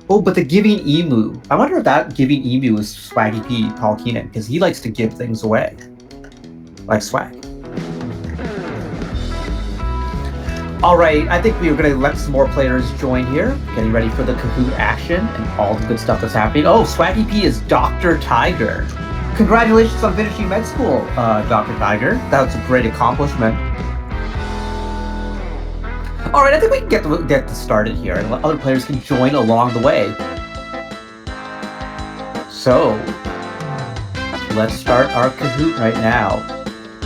Oh, but the Giving Emu. I wonder if that Giving Emu is Swaggy P, Paul Keenan, because he likes to give things away. Like swag. All right, I think we're going to let some more players join here. Getting ready for the Kahoot action and all the good stuff that's happening. Oh, Swaggy P is Dr. Tiger. Congratulations on finishing med school, Dr. Tiger. That's a great accomplishment. All right, I think we can get this started here, and other players can join along the way. So, let's start our Kahoot right now.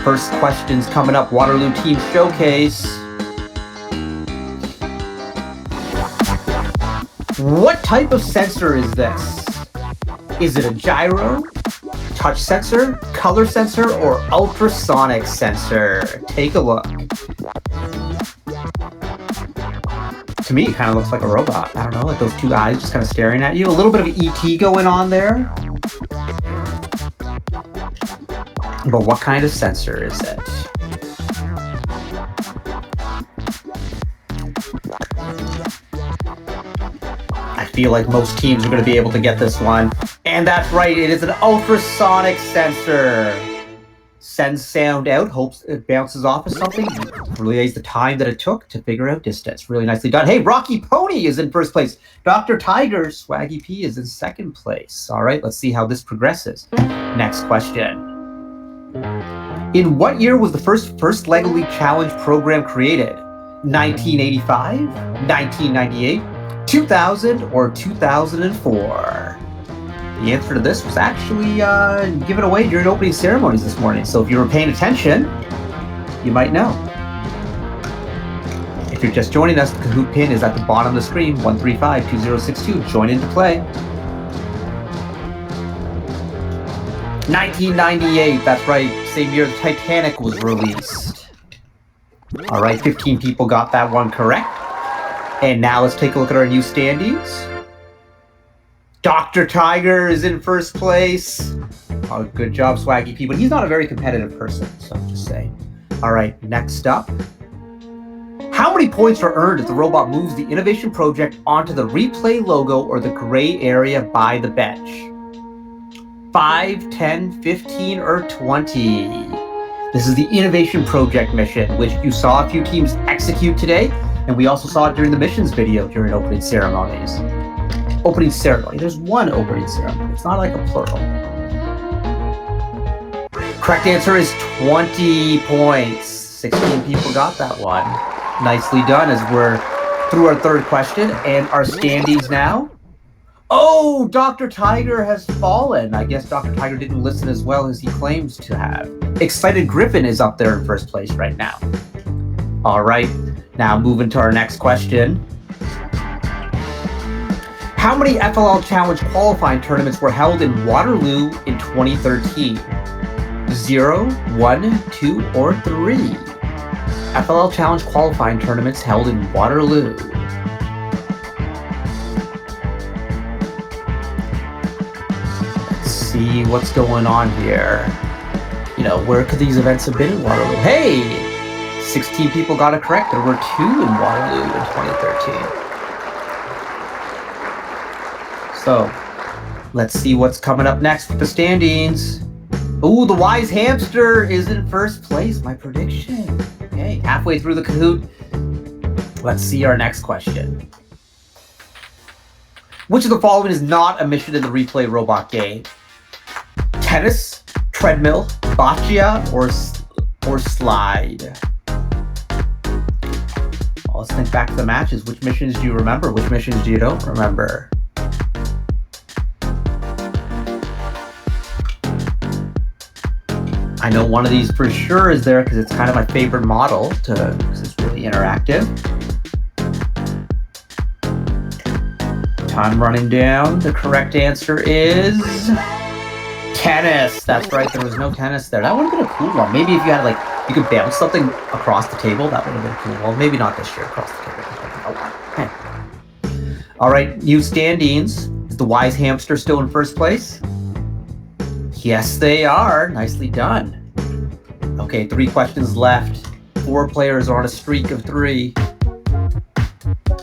First question's coming up, Waterloo Team Showcase. What type of sensor is this? Is it a gyro, touch sensor, color sensor, or ultrasonic sensor? Take a look. To me, it kind of looks like a robot. I don't know, like those 2 eyes just kind of staring at you. A little bit of ET going on there. But what kind of sensor is it? I feel like most teams are going to be able to get this one. And that's right, it is an ultrasonic sensor. Sends sound out, hopes it bounces off of something, relays the time that it took to figure out distance. Really nicely done. Hey, Rocky Pony is in first place. Dr. Tiger, Swaggy P is in second place. All right, let's see how this progresses. Next question. In what year was the first Lego League Challenge program created? 1985, 1998, 2000, or 2004? The answer to this was actually given away during opening ceremonies this morning. So if you were paying attention, you might know. If you're just joining us, the Kahoot pin is at the bottom of the screen, 135-2062. Join into play. 1998, that's right, same year the Titanic was released. All right, 15 people got that one correct. And now let's take a look at our new standings. Dr. Tiger is in first place. Oh, good job, Swaggy P. But he's not a very competitive person, so I'm just saying. All right, next up. How many points are earned if the robot moves the innovation project onto the replay logo or the gray area by the bench? 5, 10, 15, or 20? This is the innovation project mission, which you saw a few teams execute today, and we also saw it during the missions video during opening ceremonies. Opening ceremony. There's one opening ceremony. It's not like a plural. Correct answer is 20 points. 16 people got that one. Nicely done as we're through our third question and our standings now. Oh, Dr. Tiger has fallen. I guess Dr. Tiger didn't listen as well as he claims to have. Excited Griffin is up there in first place right now. All right, now moving to our next question. How many FLL Challenge qualifying tournaments were held in Waterloo in 2013? 0, 1, 2, or 3? FLL Challenge qualifying tournaments held in Waterloo. Let's see what's going on here. You know, where could these events have been in Waterloo? Hey! 16 people got it correct. There were 2 in Waterloo in 2013. So, let's see what's coming up next with the standings. Ooh, the Wise Hamster is in first place, my prediction. Okay, halfway through the Kahoot. Let's see our next question. Which of the following is not a mission in the replay robot game? Tennis, treadmill, boccia, or slide? Well, let's think back to the matches. Which missions do you remember? Which missions do you don't remember? I know one of these for sure is there because it's kind of my favorite model because it's really interactive. Time running down. The correct answer is tennis. That's right. There was no tennis there. That would have been a cool one. Maybe if you had you could bounce something across the table, that would have been cool. Well, maybe not this year across the table. Okay. All right. New standings. Is the Wise Hamster still in first place? Yes, they are. Nicely done. Okay, 3 questions left. 4 players are on a streak of 3.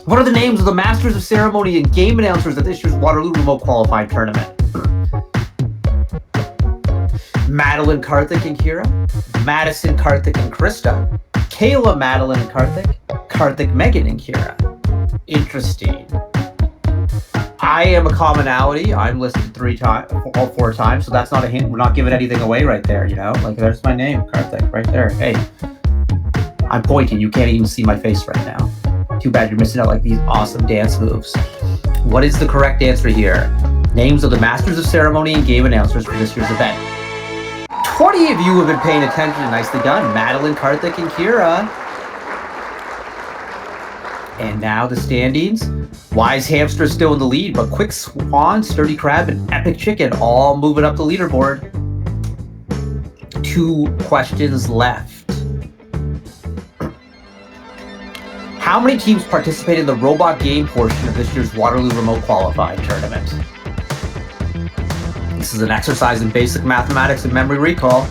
What are the names of the Masters of Ceremony and game announcers at this year's Waterloo Remote Qualifying Tournament? Madeline, Karthik, and Kira. Madison, Karthik, and Krista. Kayla, Madeline, and Karthik. Karthik, Megan, and Kira. Interesting. I am a commonality. I'm listed 4 times, so that's not a hint. We're not giving anything away right there, you know? There's my name, Karthik, right there. Hey, I'm pointing. You can't even see my face right now. Too bad you're missing out these awesome dance moves. What is the correct answer here? Names of the Masters of Ceremony and game announcers for this year's event. 20 of you have been paying attention. Nicely done. Madeline, Karthik, and Kira. And now the standings. Wise Hamster is still in the lead, but Quick Swan, Sturdy Crab, and Epic Chicken all moving up the leaderboard. 2 questions left. How many teams participated in the robot game portion of this year's Waterloo Remote Qualifying Tournament? This is an exercise in basic mathematics and memory recall.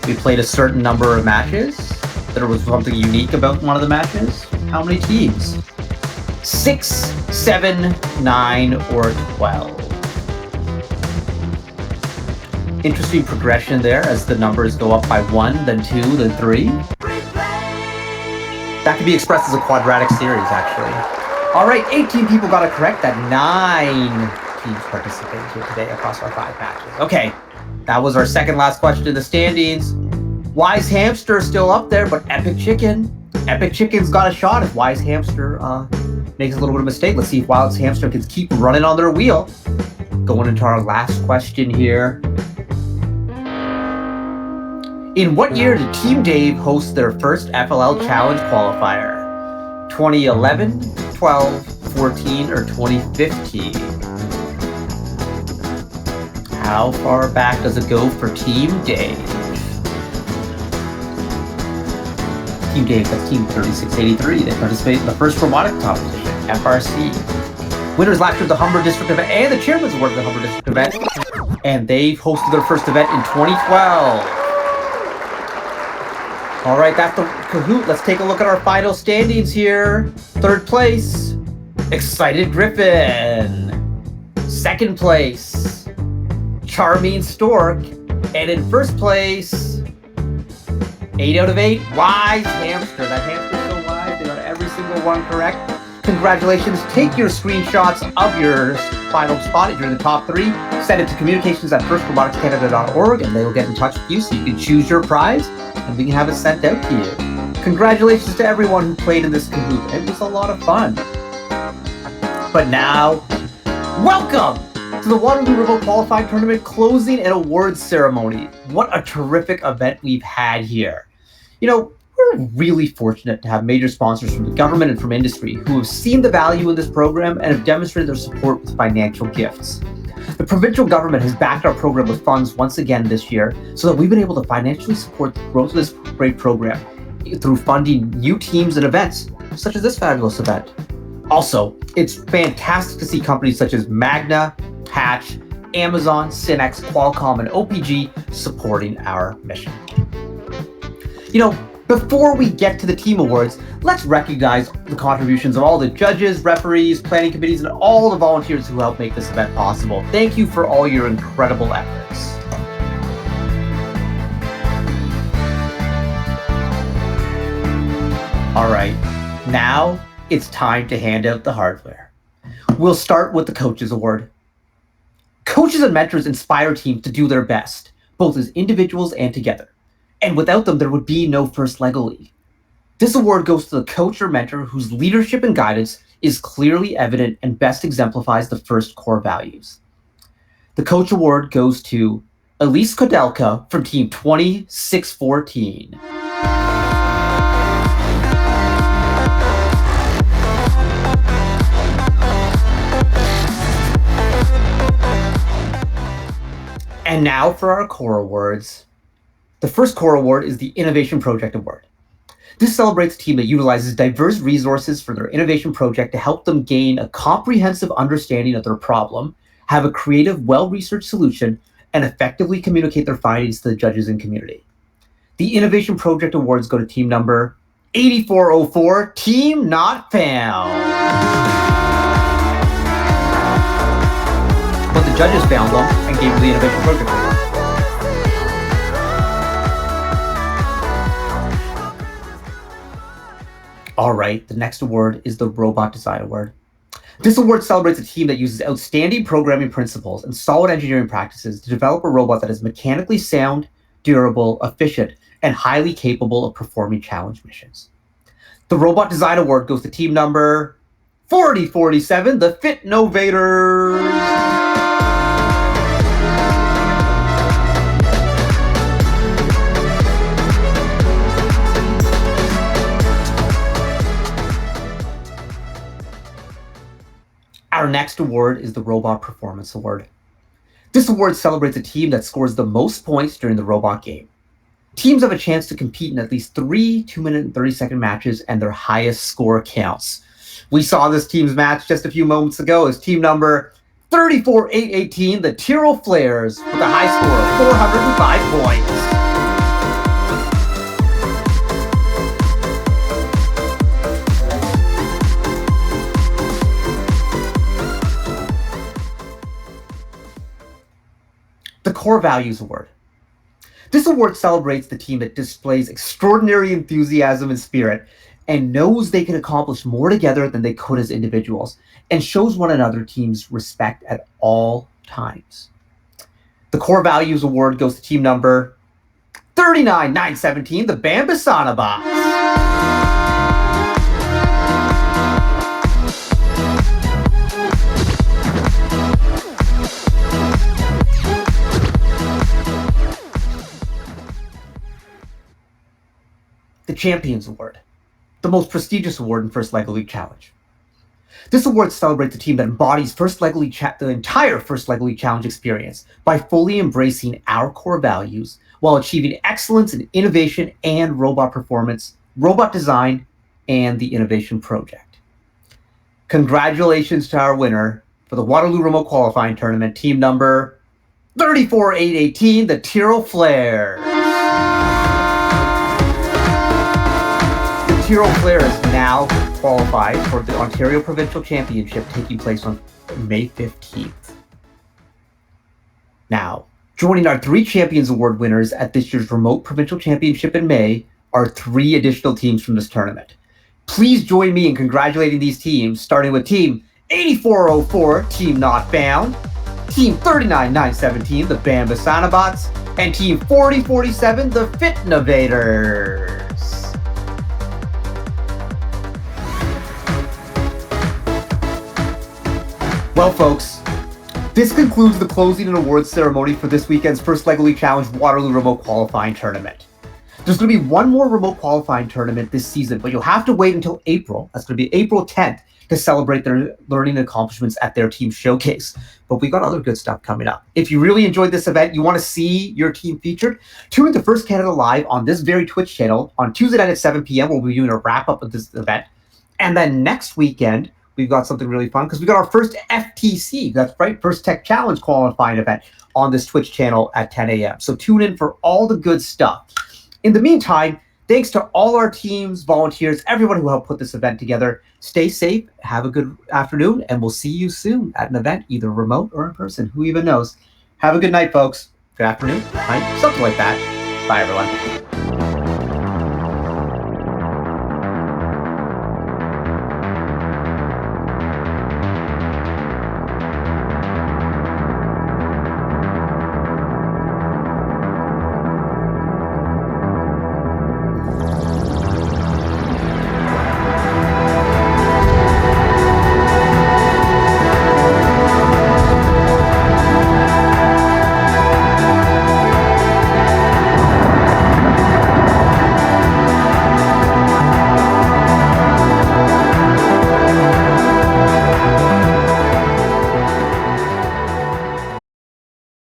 We played a certain number of matches. There was something unique about one of the matches. How many teams? 6, 7, 9, or 12. Interesting progression there as the numbers go up by 1, then 2, then 3. That could be expressed as a quadratic series, actually. All right, 18 people got it correct. That 9 teams participated here today across our 5 matches. Okay, that was our second last question in the standings. Wise Hamster is still up there, but Epic Chicken's got a shot if Wise Hamster makes a little bit of a mistake. Let's see if Wise Hamster can keep running on their wheel. Going into our last question here. In what year did Team Dave host their first FLL Challenge qualifier? 2011, 12, 14, or 2015? How far back does it go for Team Dave? Team Dave, that's Team 3683. They participated in the first robotic competition, FRC. Winners last year the Humber District event and the Chairman's Award of the Humber District event. And they've hosted their first event in 2012. All right, that's the Kahoot. Let's take a look at our final standings here. Third place, Excited Griffin. Second place, Charming Stork. And in first place, 8 out of 8, Wise Hamster. That hamster's so wise, they got every single one correct. Congratulations. Take your screenshots of your final spot if you're in the top 3. Send it to communications@firstroboticscanada.org and they will get in touch with you so you can choose your prize and we can have it sent out to you. Congratulations to everyone who played in this Kahoot. It was a lot of fun. But now, welcome to the Waterloo Remote Qualifying Tournament closing and awards ceremony. What a terrific event we've had here. You know, we're really fortunate to have major sponsors from the government and from industry who have seen the value in this program and have demonstrated their support with financial gifts. The provincial government has backed our program with funds once again this year so that we've been able to financially support the growth of this great program through funding new teams and events, such as this fabulous event. Also, it's fantastic to see companies such as Magna, Hatch, Amazon, Cinex, Qualcomm, and OPG supporting our mission. You know, before we get to the team awards, let's recognize the contributions of all the judges, referees, planning committees, and all the volunteers who helped make this event possible. Thank you for all your incredible efforts. All right, now it's time to hand out the hardware. We'll start with the Coaches Award. Coaches and mentors inspire teams to do their best, both as individuals and together. And without them, there would be no First Lego League. This award goes to the coach or mentor whose leadership and guidance is clearly evident and best exemplifies the first core values. The Coach Award goes to Elise Kodelka from Team 2614. And now for our core awards. The first core award is the Innovation Project Award. This celebrates a team that utilizes diverse resources for their innovation project to help them gain a comprehensive understanding of their problem, have a creative, well-researched solution, and effectively communicate their findings to the judges and community. The Innovation Project Awards go to team number 8404, Team Not Found. But the judges found them and gave them the Innovation Project Award. All right, the next award is the Robot Design Award. This award celebrates a team that uses outstanding programming principles and solid engineering practices to develop a robot that is mechanically sound, durable, efficient, and highly capable of performing challenge missions. The Robot Design Award goes to team number 4047, the Fit Novators. Our next award is the Robot Performance Award. This award celebrates a team that scores the most points during the robot game. Teams have a chance to compete in at least 3 2-minute and 30-second matches, and their highest score counts. We saw this team's match just a few moments ago as team number 34818, the Tyrrell Flares, with a high score of 405 points. The Core Values Award. This award celebrates the team that displays extraordinary enthusiasm and spirit and knows they can accomplish more together than they could as individuals and shows one another teams respect at all times. The Core Values Award goes to team number 39917, the Bambasana Bots. Champions Award, the most prestigious award in First LEGO League Challenge. This award celebrates the team that embodies the entire First LEGO League Challenge experience by fully embracing our core values while achieving excellence in innovation and robot performance, robot design, and the innovation project. Congratulations to our winner for the Waterloo Remote Qualifying Tournament, team number 34818, the Tyrrell Flares. The Tyrrell Flares now qualified for the Ontario Provincial Championship taking place on May 15th. Now, joining our 3 Champions Award winners at this year's Remote Provincial Championship in May are 3 additional teams from this tournament. Please join me in congratulating these teams, starting with Team 8404, Team Not Found, Team 39917, the Bamba Sanobots, and Team 4047, the Fitnovators. Well, folks, this concludes the closing and awards ceremony for this weekend's First LEGO League Challenge Waterloo Remote Qualifying Tournament. There's going to be one more remote qualifying tournament this season, but you'll have to wait until April. That's going to be April 10th to celebrate their learning accomplishments at their team showcase. But we got other good stuff coming up. If you really enjoyed this event, you want to see your team featured, tune into First Canada Live on this very Twitch channel on Tuesday night at 7 p.m. We'll be doing a wrap-up of this event. And then next weekend, we've got something really fun because we got our first FTC, that's right, First Tech Challenge qualifying event on this Twitch channel at 10 a.m. So tune in for all the good stuff. In the meantime, thanks to all our teams, volunteers, everyone who helped put this event together. Stay safe, have a good afternoon, and we'll see you soon at an event, either remote or in person. Who even knows? Have a good night, folks. Good afternoon, night, something like that. Bye, everyone.